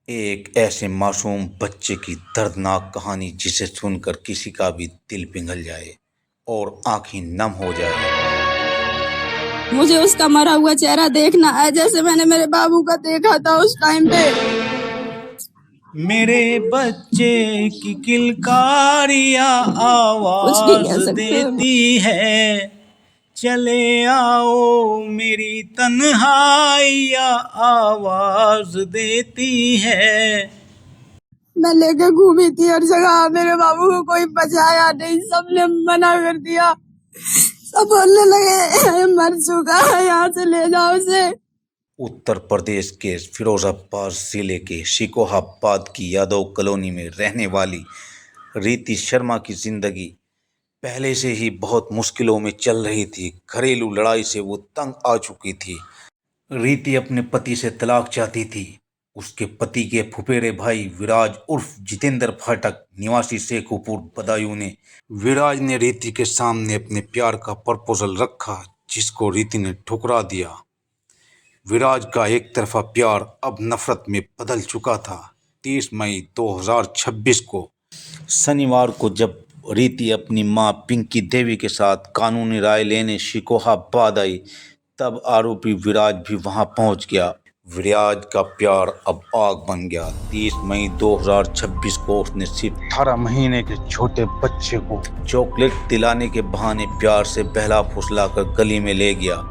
एक ऐसे मासूम बच्चे की दर्दनाक कहानी जिसे सुनकर किसी का भी दिल पिघल जाए और आंखें नम हो जाए। मुझे उसका मरा हुआ चेहरा देखना है जैसे मैंने मेरे बाबू का देखा था उस टाइम पे। मेरे बच्चे की किलकारियां कुछ नहीं कह आवाज सकते। देती है, चले आओ मेरी तन्हाइयां आवाज देती है। मैं लेके घूमी थी हर जगह, मेरे बाबू को कोई बचाया नहीं, सबने मना कर दिया। सब बोलने लगे मर चुका है, यहाँ से ले जाओ उसे। उत्तर प्रदेश के फिरोजाबाद जिले के शिकोहाबाद की यादव कॉलोनी में रहने वाली रीति शर्मा की जिंदगी पहले से ही बहुत मुश्किलों में चल रही थी। घरेलू लड़ाई से वो तंग आ चुकी थी। रीति अपने पति से तलाक चाहती थी। उसके पति के फुफेरे भाई विराज उर्फ जितेंद्र फाटक निवासी शेखुपुर बदायूं ने विराज ने रीति के सामने अपने प्यार का प्रपोजल रखा, जिसको रीति ने ठुकरा दिया। विराज का एक तरफा प्यार अब नफरत में बदल चुका था। 30 मई 2026 को शनिवार को जब रीति अपनी मां पिंकी देवी के साथ कानूनी राय लेने शिकोहाबाद आई, तब आरोपी विराज भी वहां पहुंच गया। विराज का प्यार अब आग बन गया। 30 मई 2026 को उसने सिर्फ 18 महीने के छोटे बच्चे को चॉकलेट दिलाने के बहाने प्यार से बहला फुसलाकर गली में ले गया।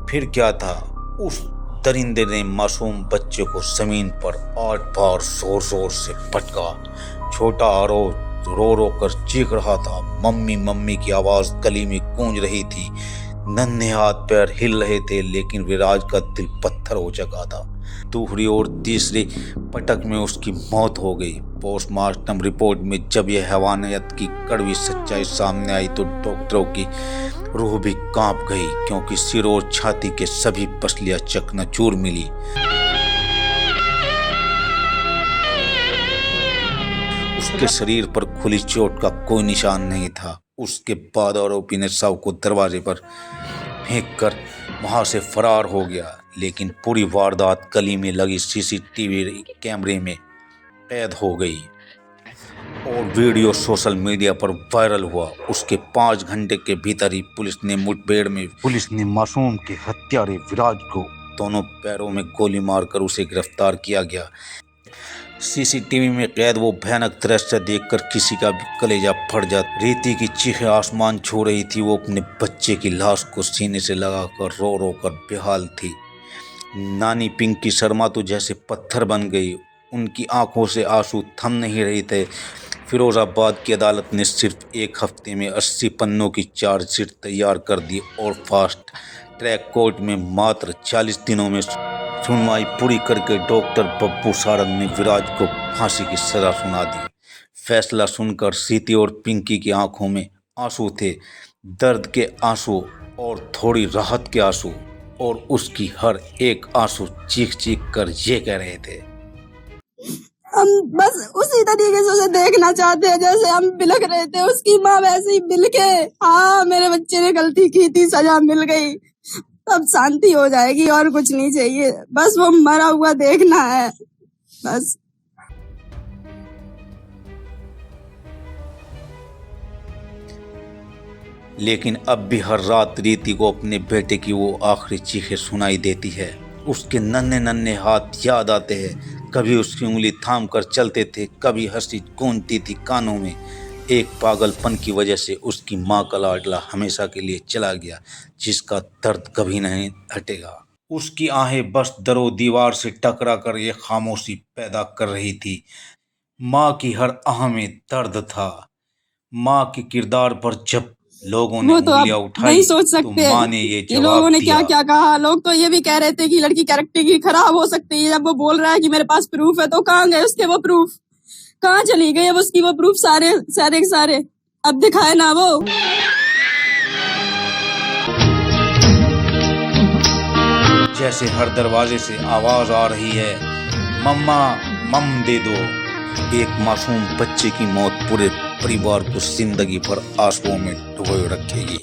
फिर क्या था, उस दरिंदे ने मासूम बच्चे को जमीन पर 8 बार जोर जोर से पटका। छोटा आरोप रो रो कर चीख रहा था। मम्मी मम्मी की आवाज गली में गूंज रही थी। नन्हे हाथ पैर हिल रहे थे, लेकिन विराज का दिल पत्थर हो चुका था। दूसरी ओर तीसरी पटक में उसकी मौत हो गई। पोस्टमार्टम रिपोर्ट में जब यह हैवानियत की कड़वी सच्चाई सामने आई तो डॉक्टरों की रूह भी कांप गई, क्योंकि सिर और छाती के सभी पसलियां चकनाचूर मिली। उसके शरीर पर खुली चोट का कोई निशान नहीं था। उसके बाद आरोपी ने शव को दरवाजे पर फेंककर वहां से फरार हो गया, लेकिन पूरी वारदात गली में लगी सीसीटीवी कैमरे में कैद हो गई और वीडियो सोशल मीडिया पर वायरल हुआ। उसके 5 घंटे के भीतर ही पुलिस ने मासूम के हत्यारे विराज को दोनों पैरों में गोली मारकर उसे गिरफ्तार किया गया। सीसीटीवी में कैद वो भयानक दृश्य देखकर किसी का भी कलेजा फट जाता। रीति की चीखें आसमान छू रही थी। वो अपने बच्चे की लाश को सीने से लगाकर रो रो कर बेहाल थी। नानी पिंकी शर्मा तो जैसे पत्थर बन गई। उनकी आंखों से आंसू थम नहीं रहे थे। फिरोजाबाद की अदालत ने सिर्फ 1 हफ्ते में 80 पन्नों की चार्जशीट तैयार कर दी और फास्ट ट्रैक कोर्ट में मात्र 40 दिनों में सुनवाई पूरी करके डॉक्टर बब्बू सारंग ने विराज को फांसी की सजा सुना दी। फैसला सुनकर सीती और पिंकी की आंखों में आंसू थे, दर्द के आंसू और थोड़ी राहत के आंसू, और उसकी हर एक आंसू चीख चीख कर ये कह रहे थे, हम बस उसी तरीके से उसे देखना चाहते हैं जैसे हम बिलख रहे थे। उसकी माँ वैसे ही बिलखे, हाँ मेरे बच्चे ने गलती की थी, सजा मिल गई, तब शांति हो जाएगी और कुछ नहीं चाहिए। बस वो मरा हुआ देखना है बस। लेकिन अब भी हर रात रीति को अपने बेटे की वो आखिरी चीखें सुनाई देती है। उसके नन्हे नन्हे हाथ याद आते हैं। कभी उसकी उंगली थाम कर चलते थे, कभी हंसी गूंजती थी कानों में। एक पागलपन की वजह से उसकी माँ का लाडला हमेशा के लिए चला गया, जिसका दर्द कभी नहीं हटेगा। उसकी आहें बस दरो दीवार से टकरा कर ये खामोशी पैदा कर रही थी। माँ की हर आह में दर्द था। माँ के किरदार पर जब लोगों ने वो तो उंगलियां आप उठाई नहीं सोच तो सकते माँ ने ये कि लोगों जवाब ने क्या दिया। क्या कहा। लोग तो ये भी कह रहे थे कि लड़की कैरेक्टर की खराब हो सकती है। जब वो बोल रहा है कि मेरे पास प्रूफ है, तो कहाँ गए उसके वो प्रूफ? कहाँ चली गई अब उसकी वो प्रूफ? सारे सारे सारे अब दिखाए ना वो। जैसे हर दरवाजे से आवाज आ रही है, मम्मा मम दे दो। एक मासूम बच्चे की मौत पूरे परिवार को जिंदगी भर आंसुओं में डुबोए रखेगी।